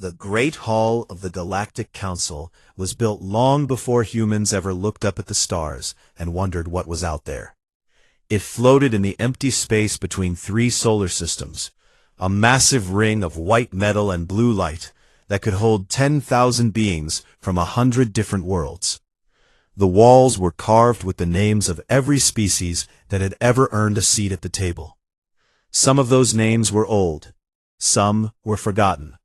The Great Hall of the Galactic Council was built long before humans ever looked up at the stars and wondered what was out there. It floated in the empty space between three solar systems, a massive ring of white metal and blue light that could hold 10,000 beings from 100 different worlds. The walls were carved with the names of every species that had ever earned a seat at the table. Some of those names were old, some were forgotten,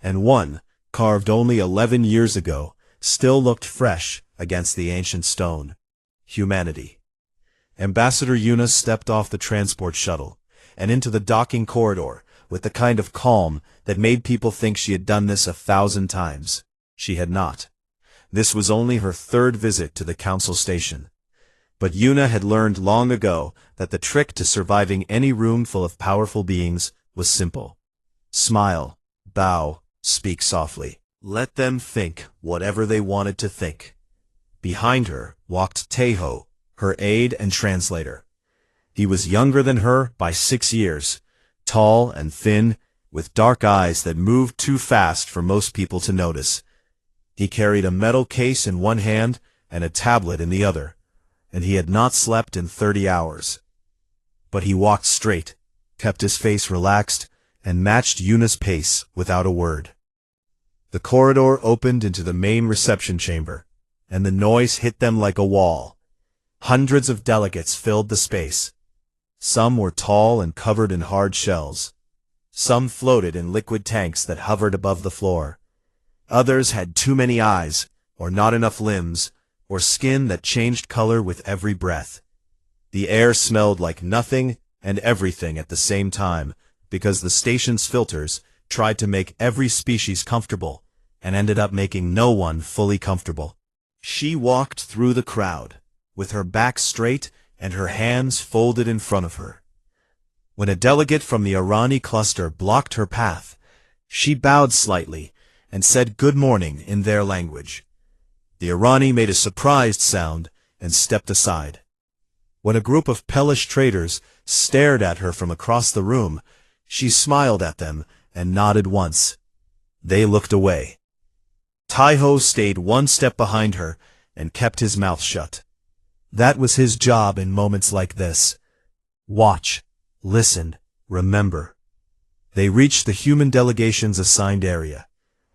and one, carved only 11 years ago, still looked fresh against the ancient stone: humanity. Ambassador Yuna stepped off the transport shuttle and into the docking corridor with the kind of calm that made people think she had done this 1,000 times. She had not. This was only her third visit to the council station. But Yuna had learned long ago that the trick to surviving any room full of powerful beings was simple. Smile, bow, speak softly. Let them think whatever they wanted to think. Behind her walked Teho, her aide and translator. He was younger than her by 6 years, tall and thin, with dark eyes that moved too fast for most people to notice. He carried a metal case in one hand and a tablet in the other, and he had not slept in 30 hours. But he walked straight, kept his face relaxed, and matched Yuna's pace without a word. The corridor opened into the main reception chamber, and the noise hit them like a wall. Hundreds of delegates filled the space. Some were tall and covered in hard shells. Some floated in liquid tanks that hovered above the floor. Others had too many eyes, or not enough limbs, or skin that changed color with every breath. The air smelled like nothing and everything at the same time, because the station's filters tried to make every species comfortable, and ended up making no one fully comfortable. She walked through the crowd, with her back straight and her hands folded in front of her. When a delegate from the Irani cluster blocked her path, she bowed slightly and said good morning in their language. The Irani made a surprised sound and stepped aside. When a group of Pelish traders stared at her from across the room, she smiled at them and nodded once. They looked away. Taiho stayed one step behind her and kept his mouth shut. That was his job in moments like this. Watch, listen, remember. They reached the human delegation's assigned area,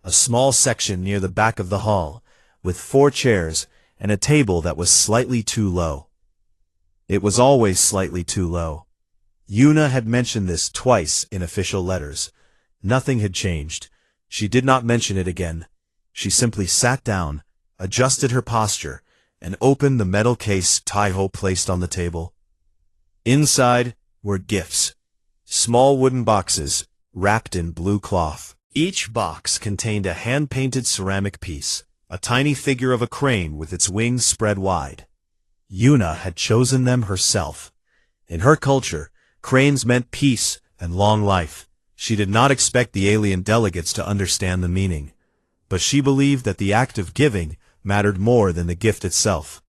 a small section near the back of the hall, with 4 chairs and a table that was slightly too low. It was always slightly too low. Yuna had mentioned this twice in official letters. Nothing had changed. She did not mention it again. She simply sat down, adjusted her posture, and opened the metal case Taiho placed on the table. Inside were gifts, small wooden boxes wrapped in blue cloth. Each box contained a hand-painted ceramic piece, a tiny figure of a crane with its wings spread wide. Yuna had chosen them herself. In her culture, cranes meant peace and long life. She did not expect the alien delegates to understand the meaning, but she believed that the act of giving mattered more than the gift itself.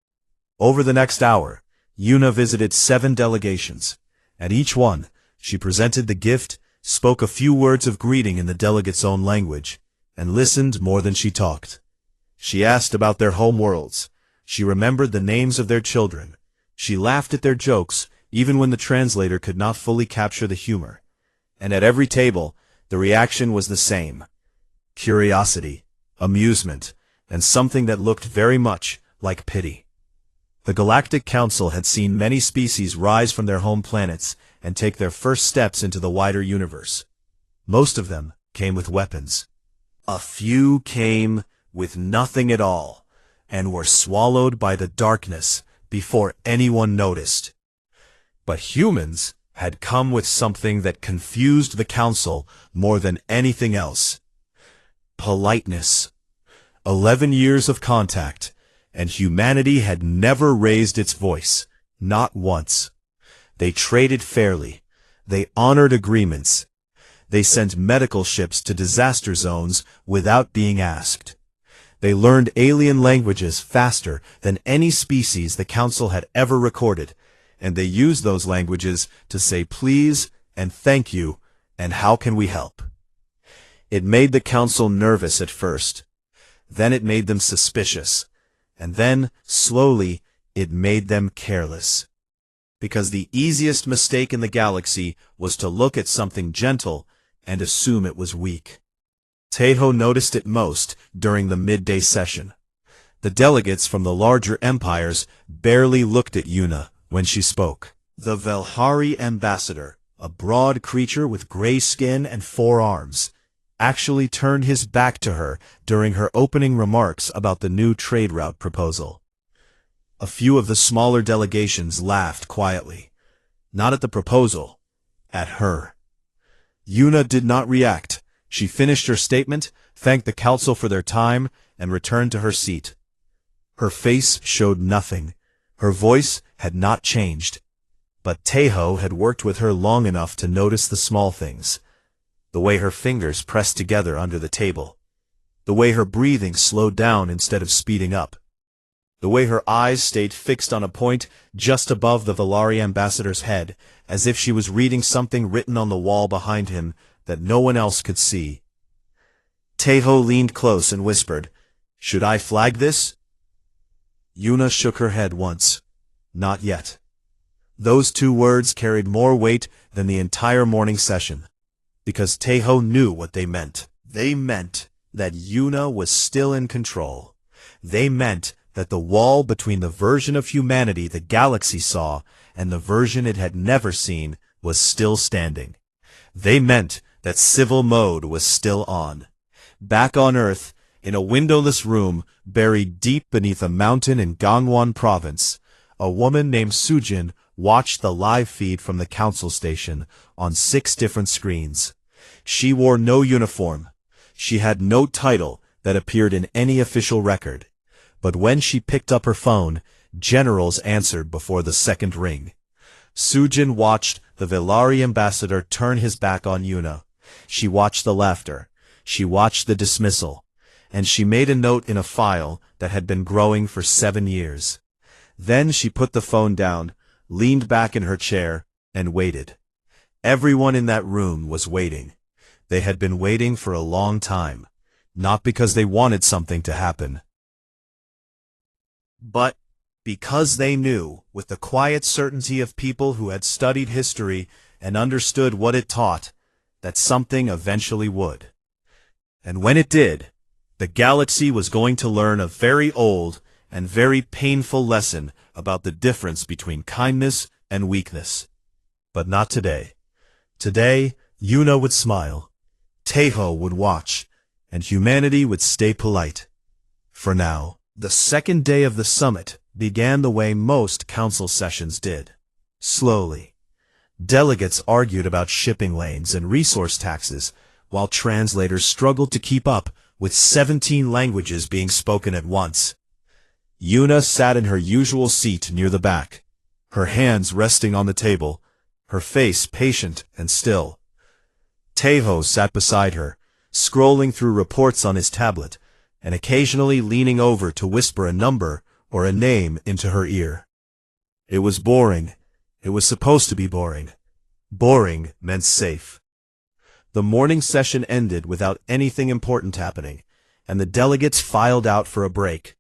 Over the next hour, Yuna visited 7 delegations. At each one, she presented the gift, spoke a few words of greeting in the delegate's own language, and listened more than she talked. She asked about their home worlds. She remembered the names of their children. She laughed at their jokes, even when the translator could not fully capture the humor. And at every table, the reaction was the same: curiosity, amusement, and something that looked very much like pity. The Galactic Council had seen many species rise from their home planets and take their first steps into the wider universe. Most of them came with weapons. A few came with nothing at all, and were swallowed by the darkness before anyone noticed. But humans had come with something that confused the Council more than anything else: politeness. 11 years of contact, and humanity had never raised its voice, not once. They traded fairly. They honored agreements. They sent medical ships to disaster zones without being asked. They learned alien languages faster than any species the Council had ever recorded, and they used those languages to say please and thank you and how can we help. It made the council nervous at first. Then it made them suspicious. And then, slowly, it made them careless. Because the easiest mistake in the galaxy was to look at something gentle and assume it was weak. Taeho noticed it most during the midday session. The delegates from the larger empires barely looked at Yuna when she spoke. The Velhari ambassador, a broad creature with gray skin and 4 arms, actually turned his back to her during her opening remarks about the new trade route proposal. A few of the smaller delegations laughed quietly, not at the proposal, at her. Yuna did not react. She finished her statement, thanked the council for their time, and returned to her seat. Her face showed nothing. Her voice had not changed. But Taeho had worked with her long enough to notice the small things. The way her fingers pressed together under the table. The way her breathing slowed down instead of speeding up. The way her eyes stayed fixed on a point just above the Velari ambassador's head, as if she was reading something written on the wall behind him that no one else could see. Taeho leaned close and whispered, "Should I flag this?" Yuna shook her head once. Not yet. Those 2 words carried more weight than the entire morning session. Because Taeho knew what they meant. They meant that Yuna was still in control. They meant that the wall between the version of humanity the galaxy saw and the version it had never seen was still standing. They meant that civil mode was still on. Back on Earth, in a windowless room buried deep beneath a mountain in Gangwon province, a woman named Sujin watched the live feed from the council station on 6 different screens. She wore no uniform. She had no title that appeared in any official record. But when she picked up her phone, generals answered before the second ring. Sujin watched the Velari ambassador turn his back on Yuna. She watched the laughter. She watched the dismissal. And she made a note in a file that had been growing for 7 years. Then she put the phone down, leaned back in her chair, and waited. Everyone in that room was waiting. They had been waiting for a long time, not because they wanted something to happen, but because they knew, with the quiet certainty of people who had studied history and understood what it taught, that something eventually would. And when it did, the galaxy was going to learn a very old and very painful lesson about the difference between kindness and weakness. But not today. Today, Yuna would smile, Taeho would watch, and humanity would stay polite. For now. The second day of the summit began the way most council sessions did. Slowly. Delegates argued about shipping lanes and resource taxes, while translators struggled to keep up with 17 languages being spoken at once. Yuna sat in her usual seat near the back, her hands resting on the table, her face patient and still. Taeho sat beside her, scrolling through reports on his tablet, and occasionally leaning over to whisper a number or a name into her ear. It was boring. It was supposed to be boring. Boring meant safe. The morning session ended without anything important happening, and the delegates filed out for a break.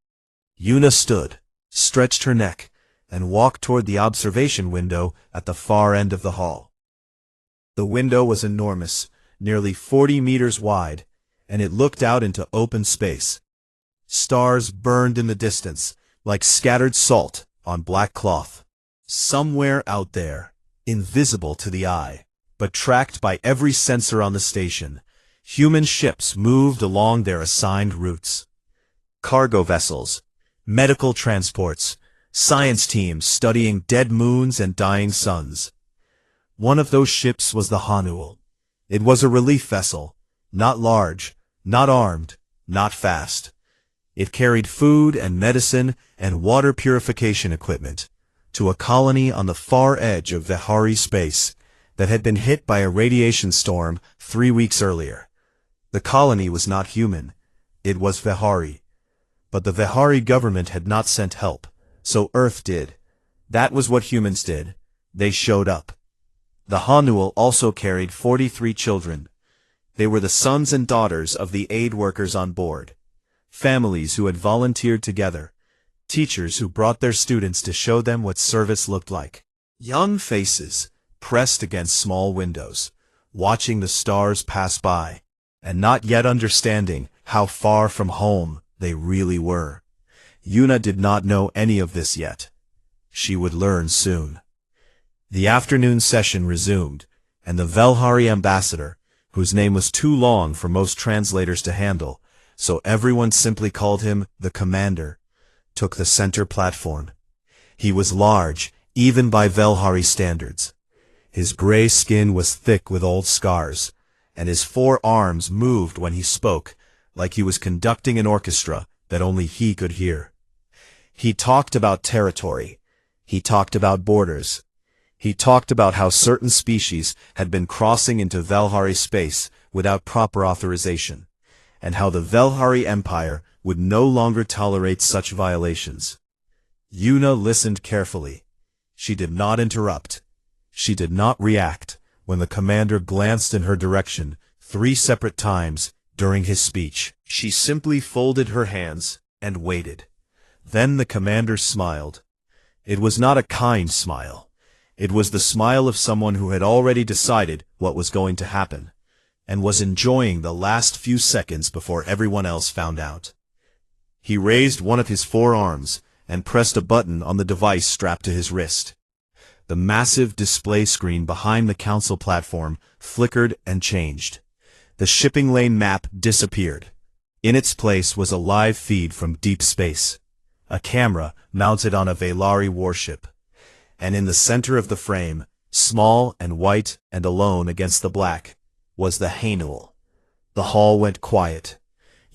Yuna stood, stretched her neck, and walked toward the observation window at the far end of the hall. The window was enormous, nearly 40 meters wide, and it looked out into open space. Stars burned in the distance, like scattered salt on black cloth. Somewhere out there, invisible to the eye, but tracked by every sensor on the station, human ships moved along their assigned routes. Cargo vessels, medical transports, science teams studying dead moons and dying suns. One of those ships was the Hanuel. It was a relief vessel, not large, not armed, not fast. It carried food and medicine and water purification equipment to a colony on the far edge of Velhari space that had been hit by a radiation storm 3 weeks earlier. The colony was not human. It was Velhari. But the Velhari government had not sent help, so Earth did. That was what humans did. They showed up. The Hanuel also carried 43 children. They were the sons and daughters of the aid workers on board, families who had volunteered together, teachers who brought their students to show them what service looked like. Young faces, pressed against small windows, watching the stars pass by, and not yet understanding how far from home they really were. Yuna did not know any of this yet. She would learn soon. The afternoon session resumed, and the Velhari ambassador, whose name was too long for most translators to handle, so everyone simply called him the commander, took the center platform. He was large, even by Velhari standards. His gray skin was thick with old scars, and his 4 arms moved when he spoke, like he was conducting an orchestra that only he could hear. He talked about territory. He talked about borders. He talked about how certain species had been crossing into Velhari space without proper authorization, and how the Velhari Empire would no longer tolerate such violations. Yuna listened carefully. She did not interrupt. She did not react when the commander glanced in her direction 3 separate times during his speech. She simply folded her hands and waited. Then the commander smiled. It was not a kind smile. It was the smile of someone who had already decided what was going to happen, and was enjoying the last few seconds before everyone else found out. He raised one of his 4 arms and pressed a button on the device strapped to his wrist. The massive display screen behind the council platform flickered and changed. The shipping lane map disappeared. In its place was a live feed from deep space, a camera mounted on a Velhari warship. And in the center of the frame, small and white and alone against the black, was the Hainul. The hall went quiet.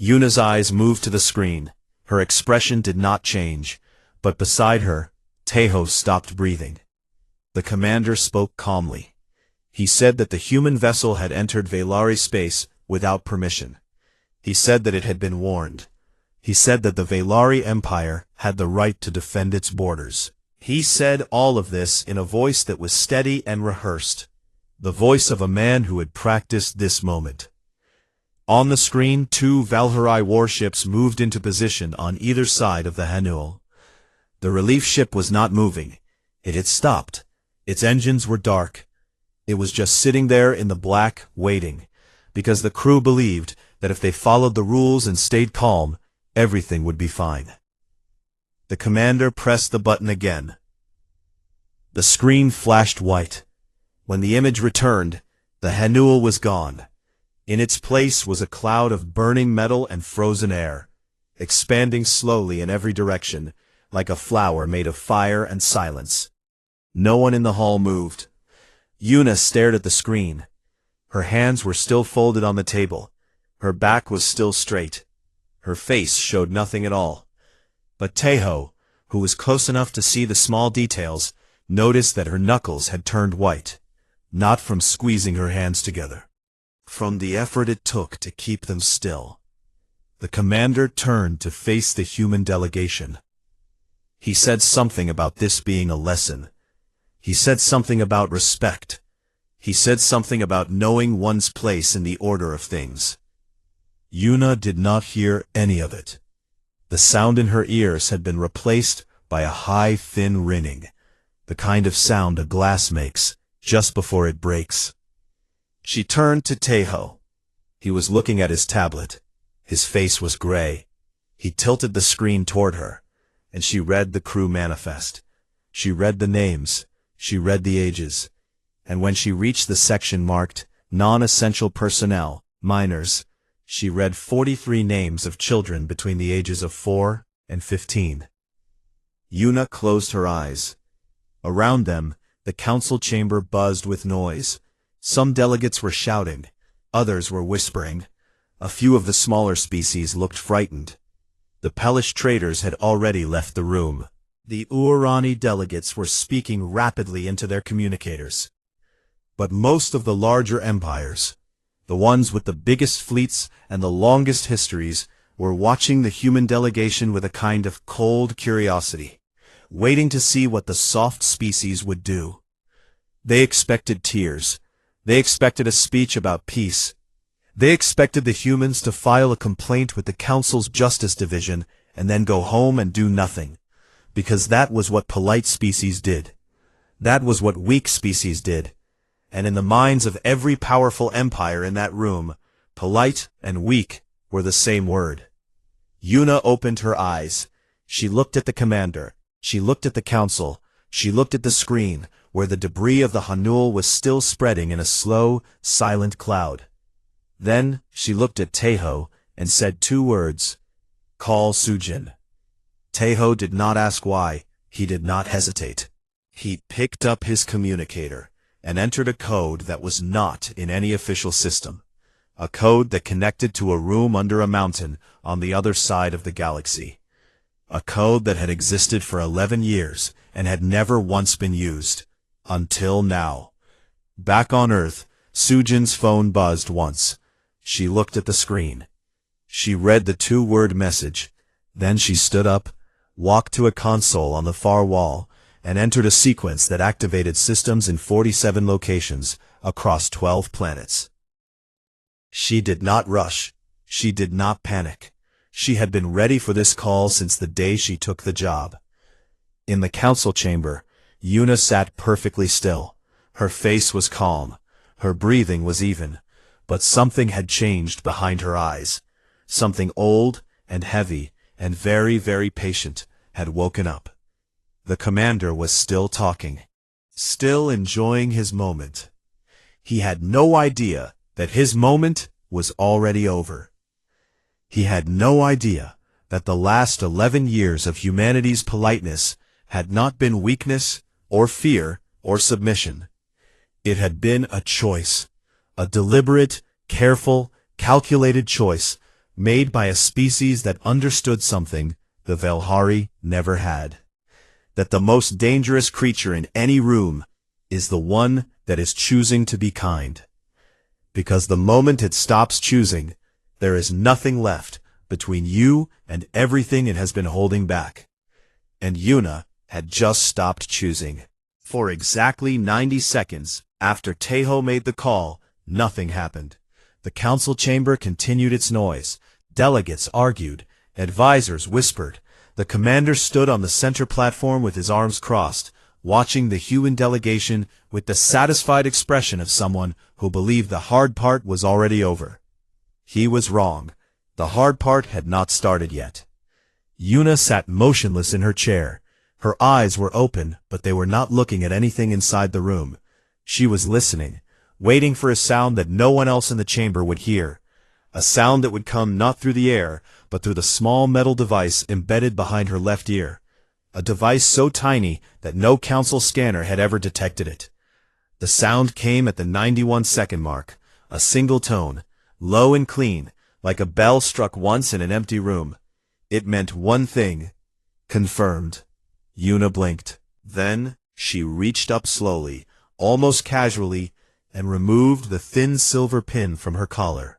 Yuna's eyes moved to the screen. Her expression did not change, but beside her, Teho stopped breathing. The commander spoke calmly. He said that the human vessel had entered Velhari space without permission. He said that it had been warned. He said that the Velhari Empire had the right to defend its borders. He said all of this in a voice that was steady and rehearsed, the voice of a man who had practiced this moment. On the screen, 2 Velhari warships moved into position on either side of the Hainul. The relief ship was not moving. It had stopped. Its engines were dark. It was just sitting there in the black, waiting, because the crew believed that if they followed the rules and stayed calm, everything would be fine. The commander pressed the button again. The screen flashed white. When the image returned, the Hainul was gone. In its place was a cloud of burning metal and frozen air, expanding slowly in every direction, like a flower made of fire and silence. No one in the hall moved. Yuna stared at the screen. Her hands were still folded on the table. Her back was still straight. Her face showed nothing at all. But Teho, who was close enough to see the small details, noticed that her knuckles had turned white, not from squeezing her hands together, from the effort it took to keep them still. The commander turned to face the human delegation. He said something about this being a lesson. He said something about respect. He said something about knowing one's place in the order of things. Yuna did not hear any of it. The sound in her ears had been replaced by a high, thin ringing, the kind of sound a glass makes just before it breaks. She turned to Teho. He was looking at his tablet. His face was gray. He tilted the screen toward her, and she read the crew manifest. She read the names. She read the ages. And when she reached the section marked non-essential personnel, minors, she read 43 names of children between the ages of 4 and 15. Yuna closed her eyes. Around them, the council chamber buzzed with noise. Some delegates were shouting. Others were whispering. A few of the smaller species looked frightened. The Pelish traders had already left the room. The Urani delegates were speaking rapidly into their communicators. But most of the larger empires, the ones with the biggest fleets and the longest histories, were watching the human delegation with a kind of cold curiosity, waiting to see what the soft species would do. They expected tears. They expected a speech about peace. They expected the humans to file a complaint with the Council's Justice Division and then go home and do nothing. Because that was what polite species did. That was what weak species did. And in the minds of every powerful empire in that room, polite and weak were the same word. Yuna opened her eyes. She looked at the commander. She looked at the council. She looked at the screen, where the debris of the Hanul was still spreading in a slow, silent cloud. Then she looked at Taeho and said 2 words. Call Sujin. Taeho did not ask why. He did not hesitate. He picked up his communicator and entered a code that was not in any official system. A code that connected to a room under a mountain on the other side of the galaxy. A code that had existed for 11 years and had never once been used. Until now. Back on Earth, Sujin's phone buzzed once. She looked at the screen. She read the 2-word message. Then she stood up, walked to a console on the far wall, and entered a sequence that activated systems in 47 locations across 12 planets. She did not rush. She did not panic. She had been ready for this call since the day she took the job. In the council chamber, Yuna sat perfectly still. Her face was calm. Her breathing was even. But something had changed behind her eyes. Something old and heavy and very, very patient had woken up. The commander was still talking. Still enjoying his moment. He had no idea that his moment was already over. He had no idea that the last 11 years of humanity's politeness had not been weakness or fear or submission. It had been a choice. A deliberate, careful, calculated choice made by a species that understood something the Velhari never had. That the most dangerous creature in any room is the one that is choosing to be kind. Because the moment it stops choosing, there is nothing left between you and everything it has been holding back. And Yuna had just stopped choosing. For exactly 90 seconds after Taeho made the call, nothing happened. The council chamber continued its noise. Delegates argued. Advisors whispered. The commander stood on the center platform with his arms crossed, watching the human delegation with the satisfied expression of someone who believed the hard part was already over. He was wrong. The hard part had not started yet. Yuna sat motionless in her chair. Her eyes were open, but they were not looking at anything inside the room. She was listening, waiting for a sound that no one else in the chamber would hear. A sound that would come not through the air, but through the small metal device embedded behind her left ear. A device so tiny that no council scanner had ever detected it. The sound came at the 91-second mark, a single tone, low and clean, like a bell struck once in an empty room. It meant one thing. Confirmed. Yuna blinked. Then she reached up slowly, almost casually, and removed the thin silver pin from her collar.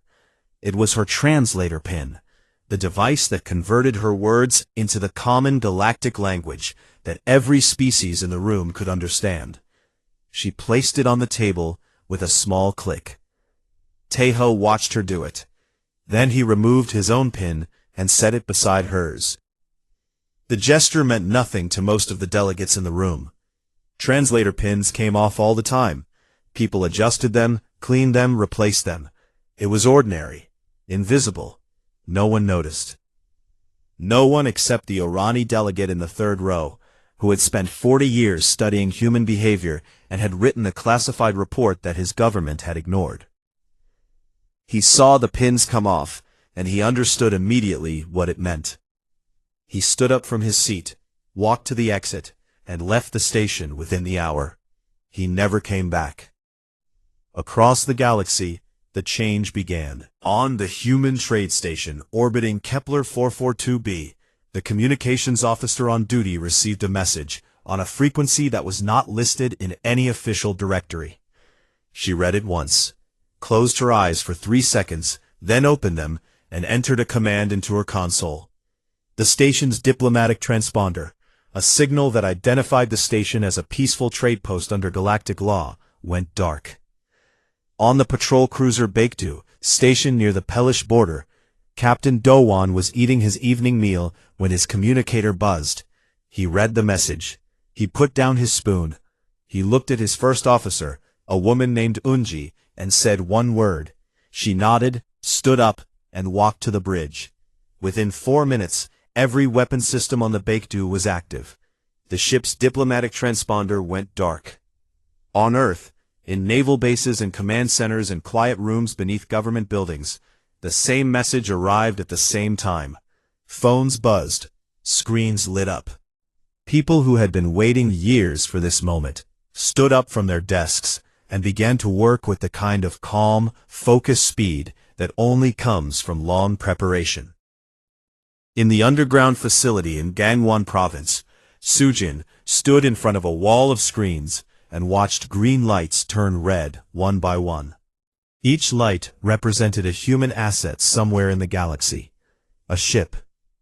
It was her translator pin, the device that converted her words into the common galactic language that every species in the room could understand. She placed it on the table with a small click. Taeho watched her do it. Then he removed his own pin and set it beside hers. The gesture meant nothing to most of the delegates in the room. Translator pins came off all the time. People adjusted them, cleaned them, replaced them. It was ordinary, invisible. No one noticed. No one except the Orani delegate in the third row, who had spent 40 years studying human behavior and had written a classified report that his government had ignored. He saw the pins come off, and he understood immediately what it meant. He stood up from his seat, walked to the exit, and left the station within the hour. He never came back. Across the galaxy, the change began. On the human trade station orbiting Kepler 442b, the communications officer on duty received a message on a frequency that was not listed in any official directory. She read it once, closed her eyes for 3 seconds, then opened them, and entered a command into her console. The station's diplomatic transponder, a signal that identified the station as a peaceful trade post under galactic law, went dark. On the patrol cruiser Baekdu, stationed near the Pelish border, Captain Dowan was eating his evening meal when his communicator buzzed. He read the message. He put down his spoon. He looked at his first officer, a woman named Unji, and said one word. She nodded, stood up, and walked to the bridge. Within 4 minutes, every weapon system on the Baekdu was active. The ship's diplomatic transponder went dark. On Earth, in naval bases and command centers and quiet rooms beneath government buildings, the same message arrived at the same time. Phones buzzed. Screens lit up. People who had been waiting years for this moment stood up from their desks and began to work with the kind of calm, focused speed that only comes from long preparation. In the underground facility in Gangwon Province, Sujin stood in front of a wall of screens and watched green lights turn red one by one. Each light represented a human asset somewhere in the galaxy. A ship,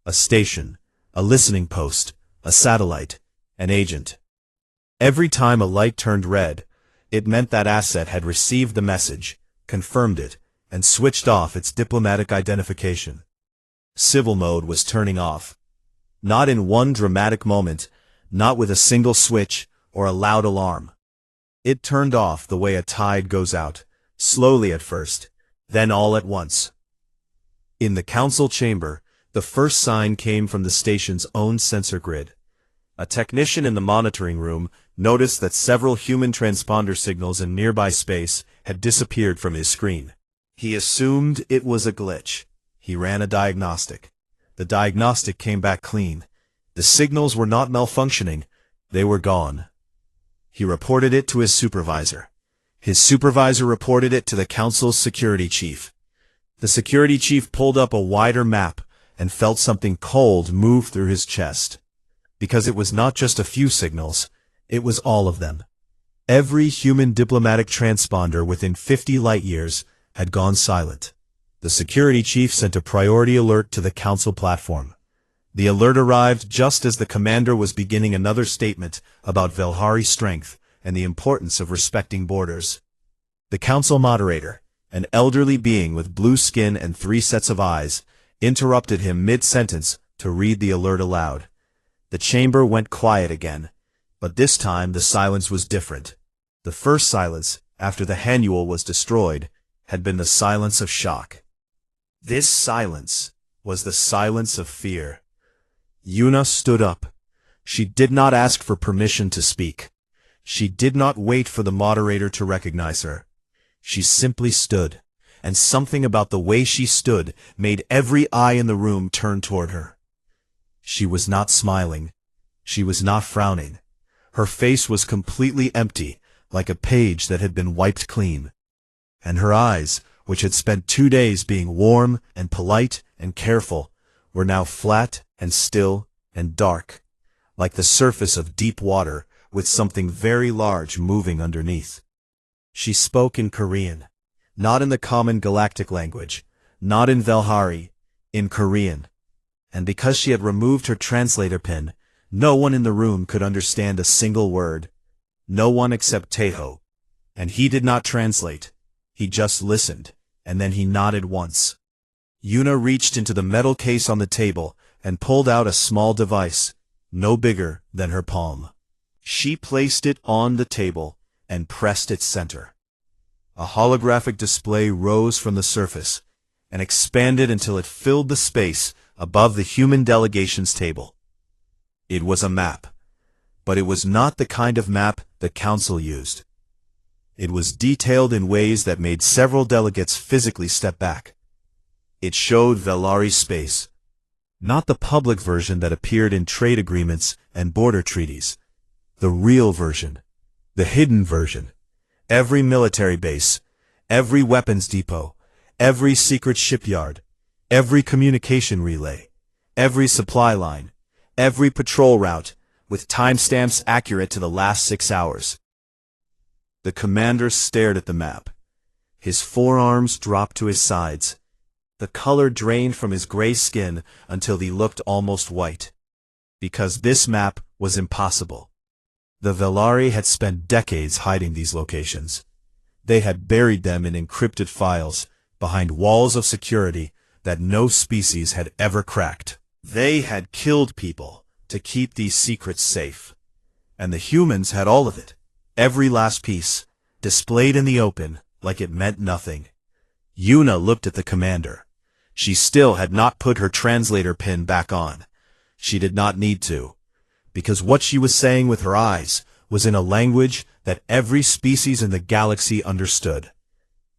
a station, a listening post, a satellite, an agent. Every time a light turned red, it meant that asset had received the message, confirmed it, and switched off its diplomatic identification. Civil mode was turning off. Not in one dramatic moment, not with a single switch or a loud alarm. It turned off the way a tide goes out, slowly at first, then all at once. In the council chamber, the first sign came from the station's own sensor grid. A technician in the monitoring room noticed that several human transponder signals in nearby space had disappeared from his screen. He assumed it was a glitch. He ran a diagnostic. The diagnostic came back clean. The signals were not malfunctioning, they were gone. He reported it to his supervisor. His supervisor reported it to the council's security chief. The security chief pulled up a wider map and felt something cold move through his chest. Because it was not just a few signals, it was all of them. Every human diplomatic transponder within 50 light-years had gone silent. The security chief sent a priority alert to the council platform. The alert arrived just as the commander was beginning another statement about Velhari's strength and the importance of respecting borders. The council moderator, an elderly being with blue skin and 3 sets of eyes, interrupted him mid-sentence to read the alert aloud. The chamber went quiet again, but this time the silence was different. The first silence, after the Hanual was destroyed, had been the silence of shock. This silence was the silence of fear. Yuna stood up. She did not ask for permission to speak. She did not wait for the moderator to recognize her. She simply stood, and something about the way she stood made every eye in the room turn toward her. She was not smiling. She was not frowning. Her face was completely empty, like a page that had been wiped clean. And her eyes, which had spent 2 days being warm and polite and careful, were now flat and still and dark, like the surface of deep water with something very large moving underneath. She spoke in Korean, not in the common galactic language, not in Velhari, in Korean. And because she had removed her translator pin, no one in the room could understand a single word. No one except Taeho. And he did not translate. He just listened, and then he nodded once. Yuna reached into the metal case on the table and pulled out a small device, no bigger than her palm. She placed it on the table and pressed its center. A holographic display rose from the surface and expanded until it filled the space above the human delegation's table. It was a map, but it was not the kind of map the council used. It was detailed in ways that made several delegates physically step back. It showed Velhari's space, not the public version that appeared in trade agreements and border treaties, the real version, the hidden version. Every military base, every weapons depot, every secret shipyard, every communication relay, every supply line, every patrol route, with timestamps accurate to the last 6 hours. The commander stared at the map. His forearms dropped to his sides. The color drained from his gray skin until he looked almost white. Because this map was impossible. The Velhari had spent decades hiding these locations. They had buried them in encrypted files, behind walls of security that no species had ever cracked. They had killed people to keep these secrets safe. And the humans had all of it, every last piece, displayed in the open like it meant nothing. Yuna looked at the commander. She still had not put her translator pin back on. She did not need to, because what she was saying with her eyes was in a language that every species in the galaxy understood.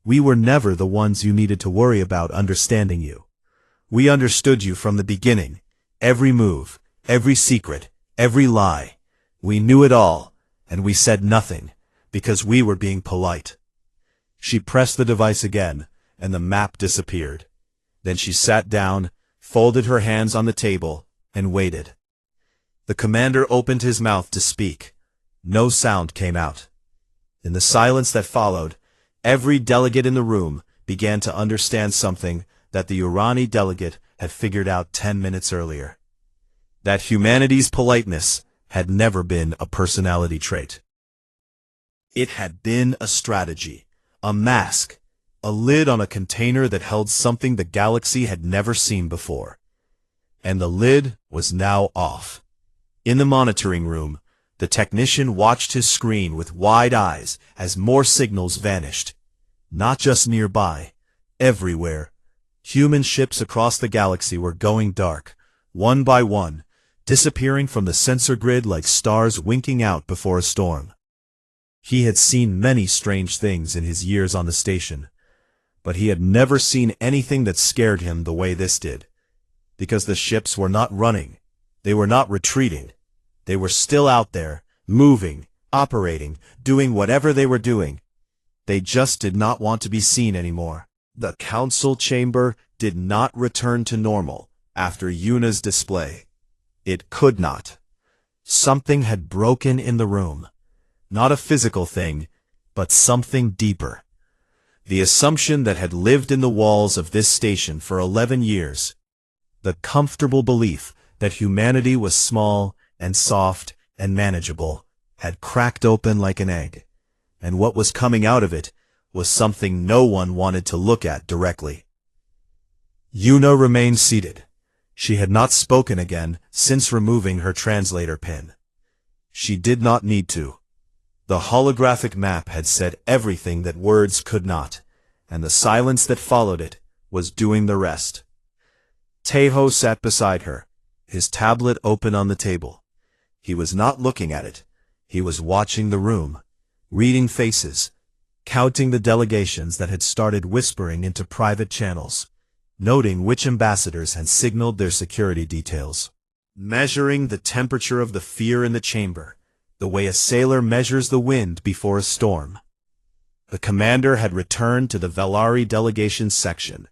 We were never the ones you needed to worry about understanding you. We understood you from the beginning. Every move, every secret, every lie. We knew it all, and we said nothing, because we were being polite. She pressed the device again, and the map disappeared. Then she sat down, folded her hands on the table, and waited. The commander opened his mouth to speak. No sound came out. In the silence that followed, every delegate in the room began to understand something that the Urani delegate had figured out 10 minutes earlier. That humanity's politeness had never been a personality trait. It had been a strategy, a mask, a lid on a container that held something the galaxy had never seen before. And the lid was now off. In the monitoring room, the technician watched his screen with wide eyes as more signals vanished. Not just nearby, everywhere. Human ships across the galaxy were going dark, one by one, disappearing from the sensor grid like stars winking out before a storm. He had seen many strange things in his years on the station, but he had never seen anything that scared him the way this did. Because the ships were not running, they were not retreating. They were still out there, moving, operating, doing whatever they were doing. They just did not want to be seen anymore. The council chamber did not return to normal after Yuna's display. It could not. Something had broken in the room. Not a physical thing, but something deeper. The assumption that had lived in the walls of this station for 11 years. The comfortable belief that humanity was small and soft and manageable had cracked open like an egg. And what was coming out of it was something no one wanted to look at directly. Yuna remained seated. She had not spoken again since removing her translator pin. She did not need to. The holographic map had said everything that words could not, and the silence that followed it was doing the rest. Tejo sat beside her, his tablet open on the table. He was not looking at it. He was watching the room, reading faces, counting the delegations that had started whispering into private channels, noting which ambassadors had signaled their security details, measuring the temperature of the fear in the chamber, the way a sailor measures the wind before a storm. The commander had returned to the Valari delegation section.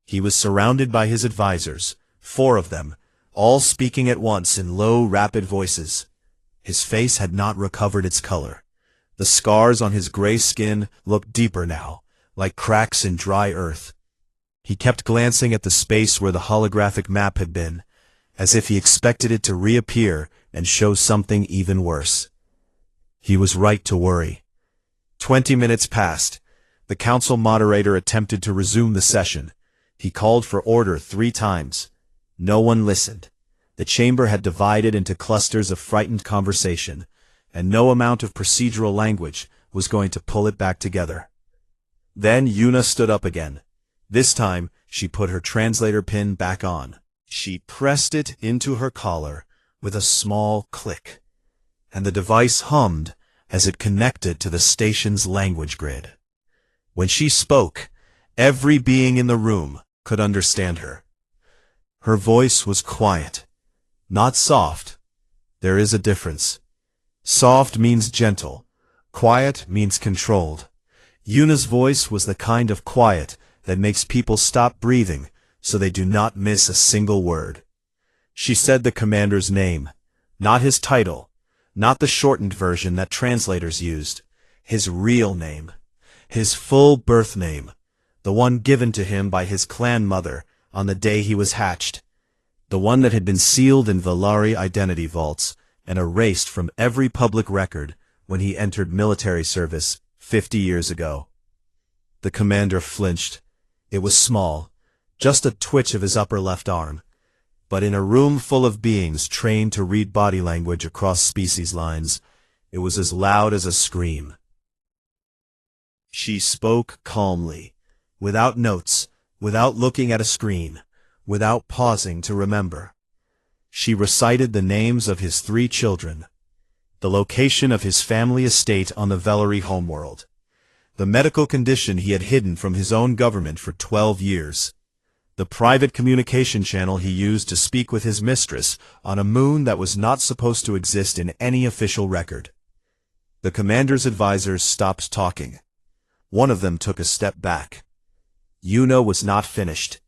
He was surrounded by his advisors, 4 of them, all speaking at once in low, rapid voices. His face had not recovered its color. The scars on his gray skin looked deeper now, like cracks in dry earth. He kept glancing at the space where the holographic map had been, as if he expected it to reappear and show something even worse. He was right to worry. 20 minutes passed. The council moderator attempted to resume the session. He called for order 3 times. No one listened. The chamber had divided into clusters of frightened conversation, and no amount of procedural language was going to pull it back together. Then Yuna stood up again. This time, she put her translator pin back on. She pressed it into her collar with a small click, and the device hummed as it connected to the station's language grid. When she spoke, every being in the room could understand her. Her voice was quiet, not soft. There is a difference. Soft means gentle. Quiet means controlled. Yuna's voice was the kind of quiet that makes people stop breathing so they do not miss a single word. She said the commander's name, not his title, not the shortened version that translators used, his real name, his full birth name, the one given to him by his clan mother on the day he was hatched, the one that had been sealed in Valari identity vaults and erased from every public record when he entered military service 50 years ago. The commander flinched. It was small, just a twitch of his upper left arm, but in a room full of beings trained to read body language across species lines, it was as loud as a scream. She spoke calmly, without notes, without looking at a screen, without pausing to remember. She recited the names of his 3 children, the location of his family estate on the Vellery homeworld, the medical condition he had hidden from his own government for 12 years, the private communication channel he used to speak with his mistress on a moon that was not supposed to exist in any official record. The commander's advisors stopped talking. One of them took a step back. Yuna was not finished.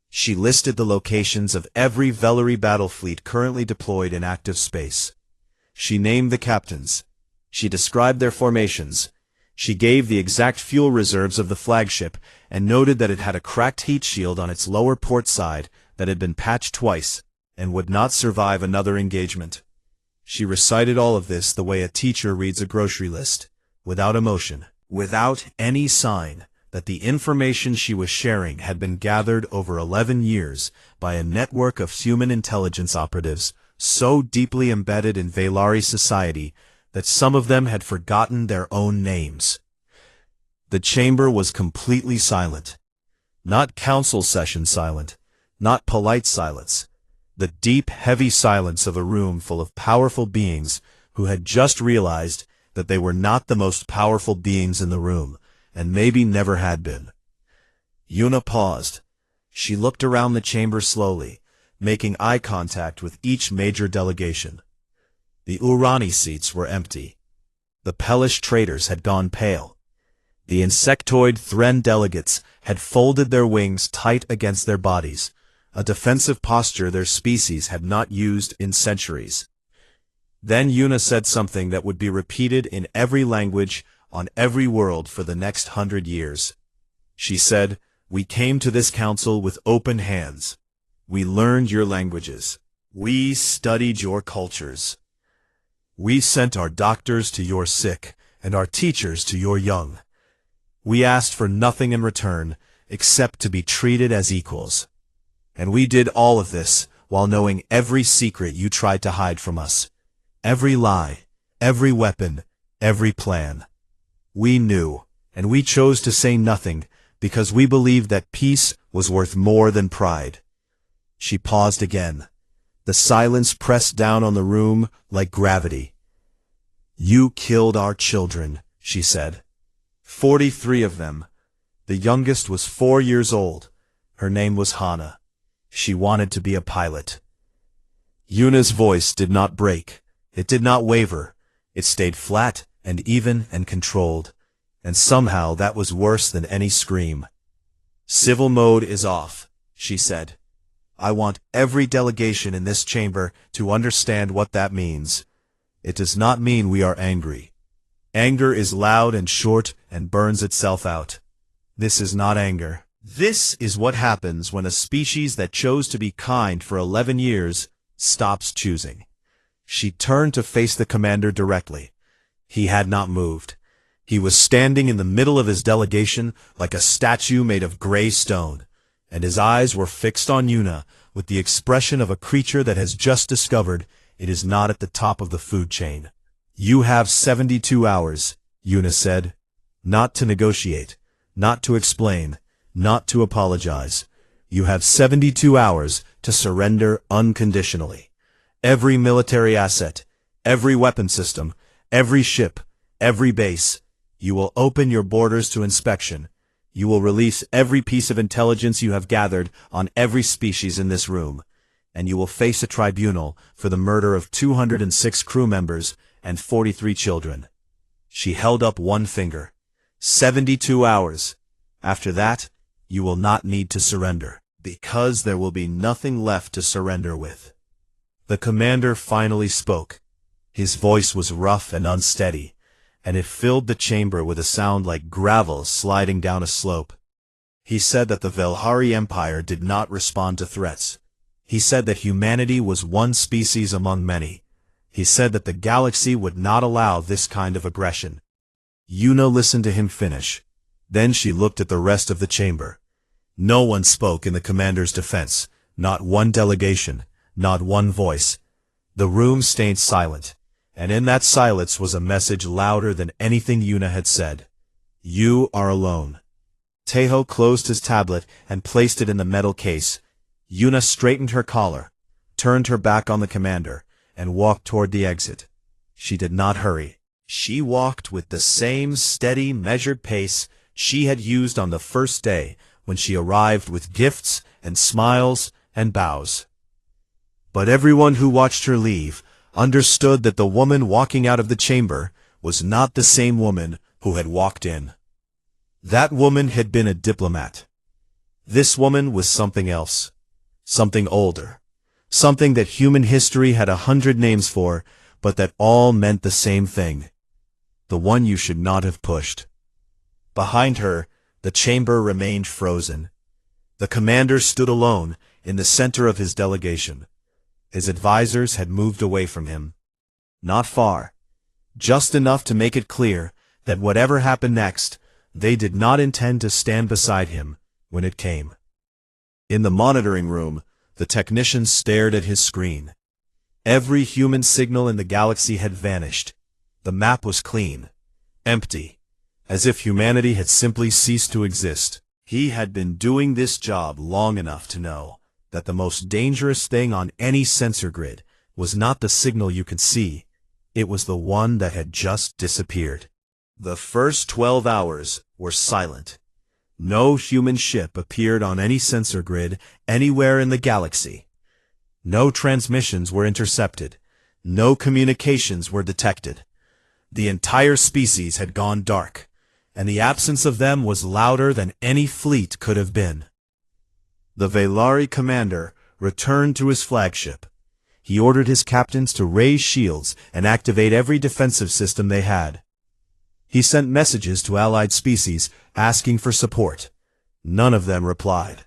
She listed the locations of every Vellery battle fleet currently deployed in active space. She named the captains. She described their formations. She gave the exact fuel reserves of the flagship and noted that it had a cracked heat shield on its lower port side that had been patched twice and would not survive another engagement. She recited all of this the way a teacher reads a grocery list, without emotion, without any sign that the information she was sharing had been gathered over 11 years by a network of human intelligence operatives so deeply embedded in Vellery society that some of them had forgotten their own names. The chamber was completely silent. Not council session silent, not polite silence. The deep, heavy silence of a room full of powerful beings who had just realized that they were not the most powerful beings in the room, and maybe never had been. Yuna paused. She looked around the chamber slowly, making eye contact with each major delegation. The Urani seats were empty. The Pelish traders had gone pale. The insectoid Thren delegates had folded their wings tight against their bodies, a defensive posture their species had not used in centuries. Then Yuna said something that would be repeated in every language on every world for the next 100 years. She said, "We came to this council with open hands. We learned your languages. We studied your cultures. We sent our doctors to your sick and our teachers to your young. We asked for nothing in return except to be treated as equals. And we did all of this while knowing every secret you tried to hide from us. Every lie, every weapon, every plan. We knew, and we chose to say nothing because we believed that peace was worth more than pride." She paused again. The silence pressed down on the room like gravity. "You killed our children," she said. 43 of them. The youngest was 4 years old. Her name was Hana. She wanted to be a pilot. Yuna's voice did not break. It did not waver. It stayed flat and even and controlled. And somehow that was worse than any scream. "Civil mode is off," she said. "I want every delegation in this chamber to understand what that means. It does not mean we are angry. Anger is loud and short and burns itself out. This is not anger. This is what happens when a species that chose to be kind for 11 years stops choosing." She turned to face the commander directly. He had not moved. He was standing in the middle of his delegation like a statue made of gray stone, and his eyes were fixed on Yuna with the expression of a creature that has just discovered it is not at the top of the food chain. "You have 72 hours, Yuna said. Not to negotiate, not to explain, not to apologize. You have 72 hours to surrender unconditionally. Every military asset, every weapon system, every ship, every base. You will open your borders to inspection. You will release every piece of intelligence you have gathered on every species in this room. And you will face a tribunal for the murder of 206 crew members and 43 children." She held up one finger. 72 hours. After that, you will not need to surrender, because there will be nothing left to surrender with. The commander finally spoke. His voice was rough and unsteady, and it filled the chamber with a sound like gravel sliding down a slope. He said that the Vellery Empire did not respond to threats. He said that humanity was one species among many. He said that the galaxy would not allow this kind of aggression. Yuna listened to him finish. Then she looked at the rest of the chamber. No one spoke in the commander's defense, not one delegation, not one voice. The room stayed silent, and in that silence was a message louder than anything Yuna had said. You are alone. Tejo closed his tablet and placed it in the metal case. Yuna straightened her collar, turned her back on the commander, and walked toward the exit. She did not hurry. She walked with the same steady, measured pace she had used on the first day when she arrived with gifts and smiles and bows. But everyone who watched her leave understood that the woman walking out of the chamber was not the same woman who had walked in. That woman had been a diplomat. This woman was something else, something older, something that human history had 100 names for, but that all meant the same thing. The one you should not have pushed. Behind her, the chamber remained frozen. The commander stood alone in the center of his delegation. His advisors had moved away from him. Not far, just enough to make it clear that whatever happened next, they did not intend to stand beside him when it came. In the monitoring room, the technician stared at his screen. Every human signal in the galaxy had vanished. The map was clean, empty, as if humanity had simply ceased to exist. He had been doing this job long enough to know that the most dangerous thing on any sensor grid was not the signal you could see, it was the one that had just disappeared. The first 12 hours were silent. No human ship appeared on any sensor grid anywhere in the galaxy. No transmissions were intercepted. No communications were detected. The entire species had gone dark, and the absence of them was louder than any fleet could have been. The Velari commander returned to his flagship. He ordered his captains to raise shields and activate every defensive system they had. He sent messages to allied species asking for support. None of them replied.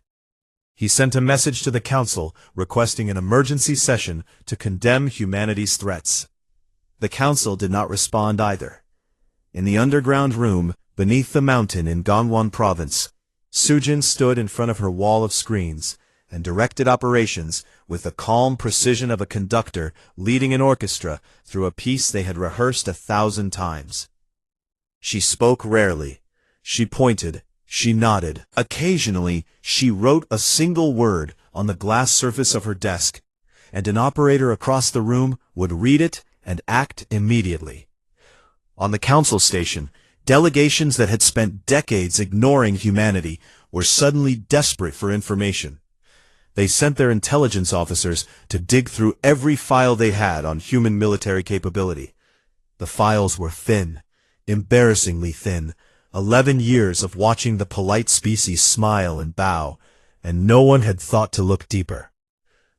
He sent a message to the Council requesting an emergency session to condemn humanity's threats. The Council did not respond either. In the underground room beneath the mountain in Gangwon Province, Sujin stood in front of her wall of screens and directed operations with the calm precision of a conductor leading an orchestra through a piece they had rehearsed 1,000 times. She spoke rarely. She pointed. She nodded. Occasionally, she wrote a single word on the glass surface of her desk, and an operator across the room would read it and act immediately. On the council station, delegations that had spent decades ignoring humanity were suddenly desperate for information. They sent their intelligence officers to dig through every file they had on human military capability. The files were thin, embarrassingly thin. 11 years of watching the polite species smile and bow, and no one had thought to look deeper.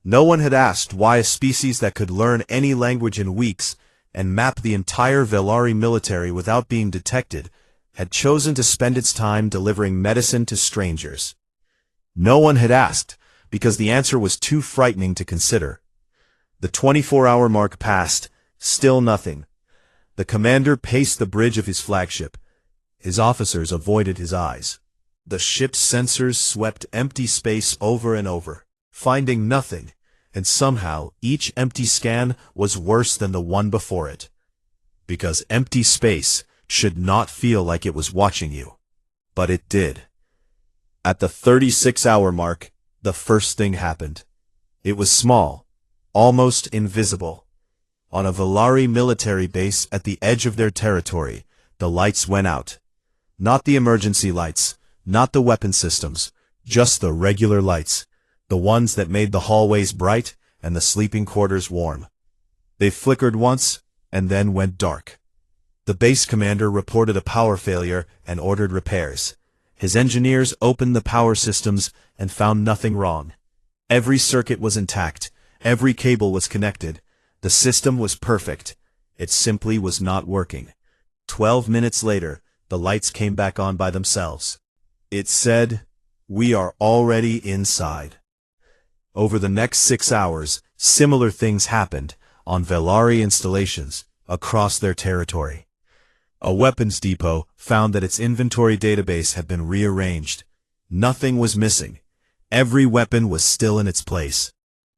No one had asked why a species that could learn any language in weeks and map the entire Velari military without being detected had chosen to spend its time delivering medicine to strangers. No one had asked, because the answer was too frightening to consider. The 24-hour mark passed, still nothing. The commander paced the bridge of his flagship. His officers avoided his eyes. The ship's sensors swept empty space over and over, finding nothing, and somehow each empty scan was worse than the one before it. Because empty space should not feel like it was watching you. But it did. At the 36-hour mark, the first thing happened. It was small, almost invisible. On a Velari military base at the edge of their territory, the lights went out. Not the emergency lights, not the weapon systems, just the regular lights, the ones that made the hallways bright and the sleeping quarters warm. They flickered once and then went dark. The base commander reported a power failure and ordered repairs. His engineers opened the power systems and found nothing wrong. Every circuit was intact, every cable was connected. The system was perfect. It simply was not working. 12 minutes later, the lights came back on by themselves. It said, "We are already inside." Over the next 6 hours, similar things happened on Velari installations across their territory. A weapons depot found that its inventory database had been rearranged. Nothing was missing. Every weapon was still in its place.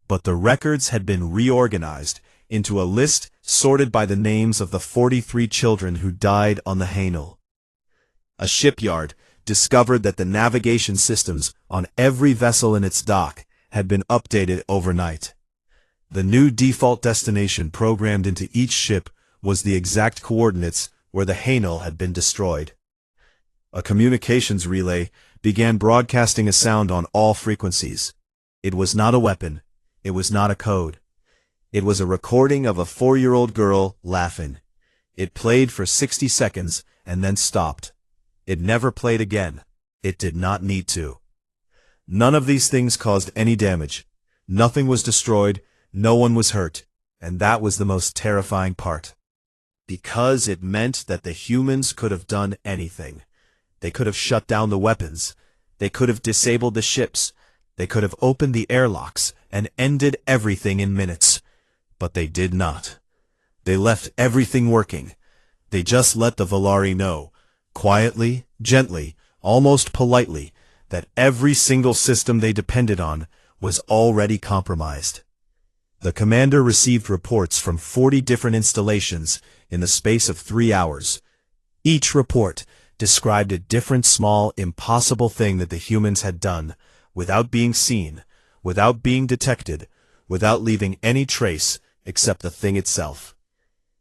But the records had been reorganized into a list sorted by the names of the 43 children who died on the Hainel. A shipyard discovered that the navigation systems on every vessel in its dock had been updated overnight. The new default destination programmed into each ship was the exact coordinates where the Hainel had been destroyed. A communications relay began broadcasting a sound on all frequencies. It was not a weapon. It was not a code. It was a recording of a 4-year-old girl laughing. It played for 60 seconds and then stopped. It never played again. It did not need to. None of these things caused any damage. Nothing was destroyed. No one was hurt. And that was the most terrifying part. Because it meant that the humans could have done anything. They could have shut down the weapons. They could have disabled the ships. They could have opened the airlocks and ended everything in minutes. But they did not. They left everything working. They just let the Velari know, quietly, gently, almost politely, that every single system they depended on was already compromised. The commander received reports from 40 different installations in the space of 3 hours. Each report described a different small, impossible thing that the humans had done, without being seen, without being detected, without leaving any trace except the thing itself.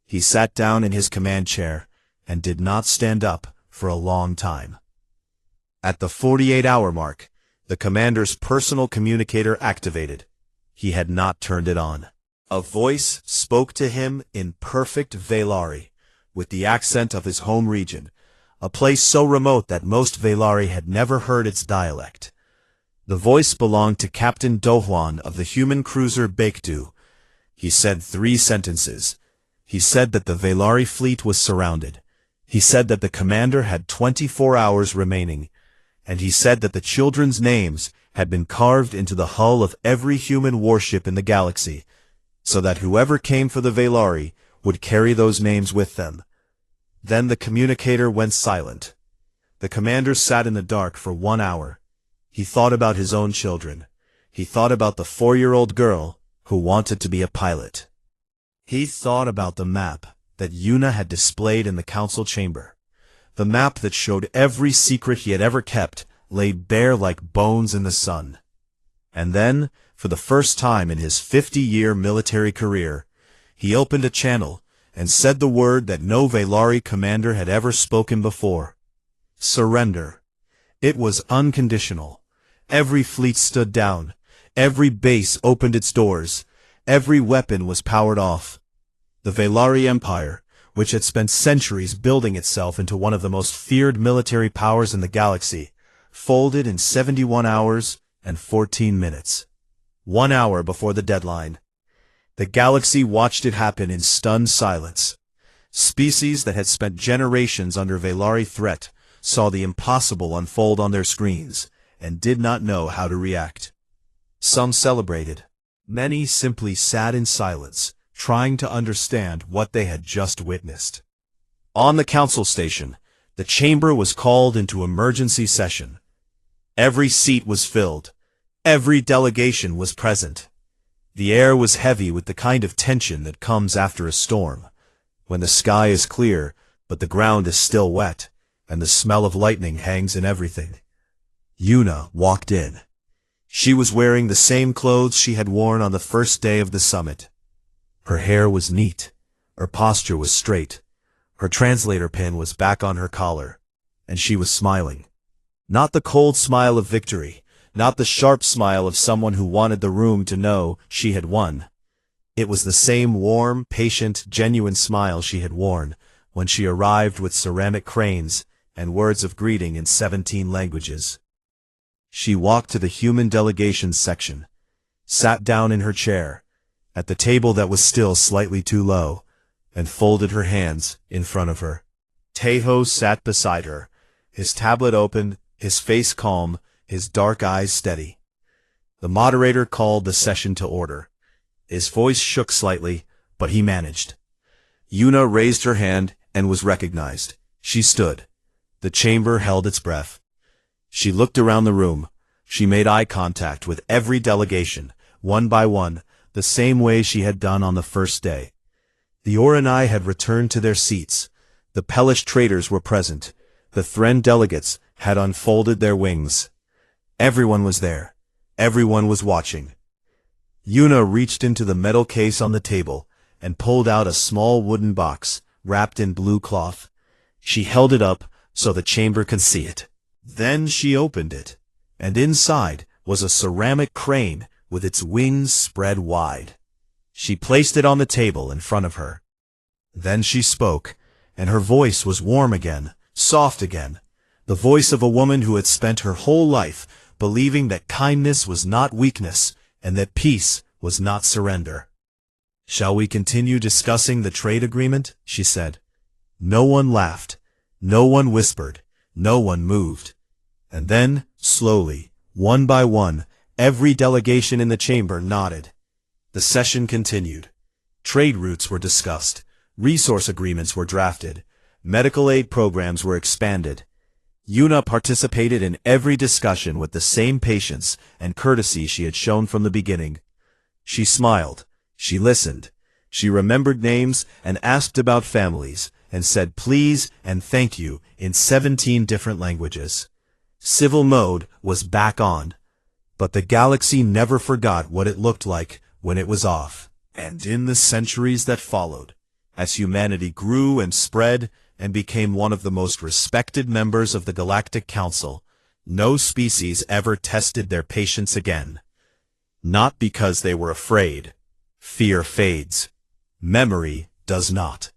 He sat down in his command chair and did not stand up for a long time. At the 48-hour mark, the commander's personal communicator activated. He had not turned it on. A voice spoke to him in perfect Velari, with the accent of his home region, a place so remote that most Velari had never heard its dialect. The voice belonged to Captain Dohwan of the human cruiser Baekdu. He said 3 sentences. He said that the Velari fleet was surrounded. He said that the commander had 24 hours remaining. And he said that the children's names had been carved into the hull of every human warship in the galaxy, so that whoever came for the Velari would carry those names with them. Then the communicator went silent. The commander sat in the dark for 1 hour. He thought about his own children. He thought about the 4-year-old girl who wanted to be a pilot. He thought about the map that Yuna had displayed in the council chamber. The map that showed every secret he had ever kept laid bare like bones in the sun. And then, for the first time in his 50-year military career, he opened a channel and said the word that no Velari commander had ever spoken before. Surrender. It was unconditional. Every fleet stood down. Every base opened its doors. Every weapon was powered off. The Velari Empire, which had spent centuries building itself into one of the most feared military powers in the galaxy, folded in 71 hours and 14 minutes. 1 hour before the deadline. The galaxy watched it happen in stunned silence. Species that had spent generations under Velari threat saw the impossible unfold on their screens and did not know how to react. Some celebrated. Many simply sat in silence, trying to understand what they had just witnessed. On the council station, the chamber was called into emergency session. Every seat was filled. Every delegation was present. The air was heavy with the kind of tension that comes after a storm, when the sky is clear, but the ground is still wet, and the smell of lightning hangs in everything. Yuna walked in. She was wearing the same clothes she had worn on the first day of the summit. Her hair was neat. Her posture was straight. Her translator pin was back on her collar, and she was smiling. Not the cold smile of victory, not the sharp smile of someone who wanted the room to know she had won. It was the same warm, patient, genuine smile she had worn when she arrived with ceramic cranes and words of greeting in 17 languages. She walked to the human delegations section, sat down in her chair, at the table that was still slightly too low, and folded her hands in front of her. Tejo sat beside her, his tablet open, his face calm, his dark eyes steady. The moderator called the session to order. His voice shook slightly, but he managed. Yuna raised her hand and was recognized. She stood. The chamber held its breath. She looked around the room. She made eye contact with every delegation, one by one, the same way she had done on the first day. The Oranai had returned to their seats. The Pellish traders were present. The Thren delegates had unfolded their wings. Everyone was there. Everyone was watching. Yuna reached into the metal case on the table and pulled out a small wooden box wrapped in blue cloth. She held it up so the chamber could see it. Then she opened it, and inside was a ceramic crane with its wings spread wide. She placed it on the table in front of her. Then she spoke, and her voice was warm again, soft again, the voice of a woman who had spent her whole life believing that kindness was not weakness and that peace was not surrender. "Shall we continue discussing the trade agreement?" she said. No one laughed. No one whispered. No one moved. And then, slowly, one by one, every delegation in the chamber nodded. The session continued. Trade routes were discussed. Resource agreements were drafted. Medical aid programs were expanded. Yuna participated in every discussion with the same patience and courtesy she had shown from the beginning. She smiled. She listened. She remembered names and asked about families, and said please and thank you in 17 different languages. Civil mode was back on. But the galaxy never forgot what it looked like when it was off. And in the centuries that followed, as humanity grew and spread and became one of the most respected members of the Galactic Council, no species ever tested their patience again. Not because they were afraid. Fear fades. Memory does not.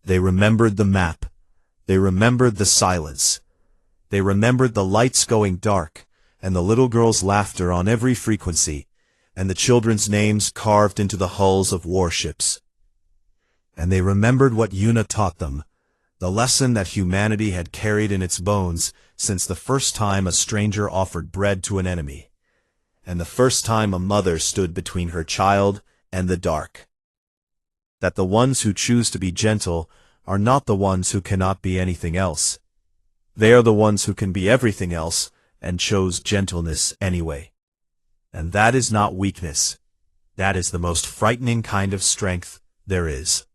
They remembered the map. They remembered the silence. They remembered the lights going dark, and the little girl's laughter on every frequency, and the children's names carved into the hulls of warships. And they remembered what Yuna taught them, the lesson that humanity had carried in its bones since the first time a stranger offered bread to an enemy, and the first time a mother stood between her child and the dark. That the ones who choose to be gentle are not the ones who cannot be anything else. They are the ones who can be everything else and chose gentleness anyway. And that is not weakness. That is the most frightening kind of strength there is.